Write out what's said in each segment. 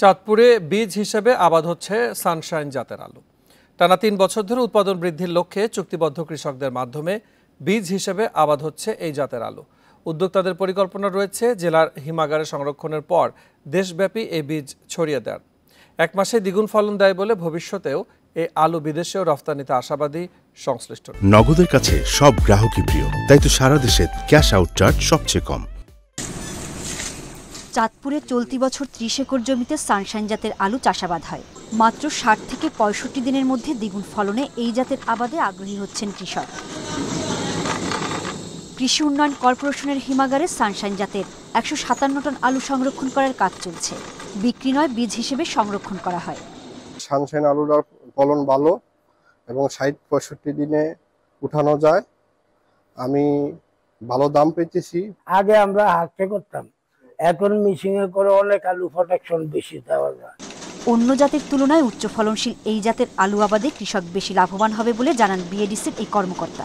চাঁদপুরে বীজ হিসেবে আবাদ হচ্ছে সানশাইন জাতের আলু। টানা ৩ বছর ধরে উৎপাদন বৃদ্ধির লক্ষ্যে চুক্তিবদ্ধ কৃষকদের মাধ্যমে বীজ হিসেবে আবাদ হচ্ছে এই জাতের আলু। উদ্যোক্তাদের পরিকল্পনা রয়েছে জেলার হিমাগারে সংরক্ষণের পর দেশব্যাপী এই বীজ ছড়িয়ে দেওয়ার। 1 মাসে দ্বিগুণ ফলন দেয় বলে ভবিষ্যতেও এই আলু বিদেশেও রফতানিতে আশাবাদী সংশ্লিষ্ট। নগদের কাছে সব গ্রাহকই প্রিয়, তাই তো সারা দেশে ক্যাশ আউট চার্জ সবচেয়ে কম। চাঁদপুরে চলতি বছর ৩০ একর জমিতে সানশাইন জাতের আলু চাষাবাদ হয়। মাত্র ৬০ থেকে ৬৫ দিনের মধ্যে দ্বিগুণ ফলনে এই জাতের আবাদে আগ্রহী হচ্ছেন কৃষক। কৃষি উন্নয়ন কর্পোরেশনের হিমাগারে সানশাইন জাতের ১৫৭ টন আলু সংরক্ষণ করার কাজ চলছে। বিক্রি নয়, বীজ হিসেবে সংরক্ষণ করা হয়। সানশাইন আলুর ফলন ভালো এবং ৬০-৬৫ দিনে উঠানো যায়। আমি ভালো দাম পেয়েছি। আগে আমরা হাতে করতাম, এখন মেশিনে করে অনেক আলু প্রোটেকশন বেশি দেওয়া যায়। অন্য জাতের তুলনায় উচ্চ ফলনশীল এই জাতের আলু আবাদে কৃষক বেশি লাভবান হবে বলে জানান বিএডিসির এই কর্মকর্তা।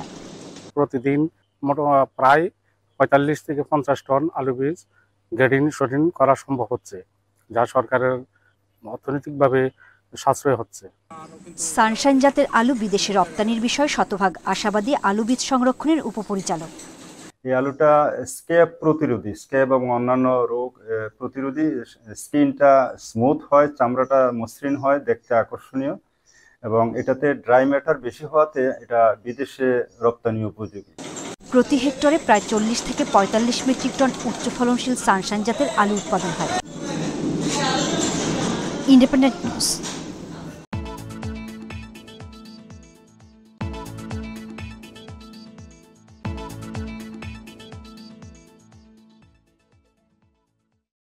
প্রতিদিন প্রায় ৪৫ থেকে ৫০ টন আলু বীজ গ্রেডিং শোডিং করা সম্ভব হচ্ছে, যা সরকারের অর্থনৈতিকভাবে সাশ্রয় হচ্ছে। সানশাইন জাতের আলু বিদেশে রপ্তানির বিষয়ে শতভাগ আশাবাদী আলু বীজ সংরক্ষণের উপপরিচালক। এই আলুটা স্ক্যাব প্রতিরোধী, স্ক্যাব এবং অন্যান্য রোগ প্রতিরোধী। স্কিনটা স্মুথ হয়, চামড়াটা মসৃণ হয়, দেখতে আকর্ষণীয়, এবং এটাতে ড্রাই ম্যাটার বেশি হওয়াতে এটা বিদেশে রপ্তানি উপযোগী। প্রতি হেক্টরে প্রায় ৪০ থেকে ৪৫ মেট্রিক টন উচ্চ ফলনশীল সানশাইন জাতের আলু উৎপাদন হয়। Independent news.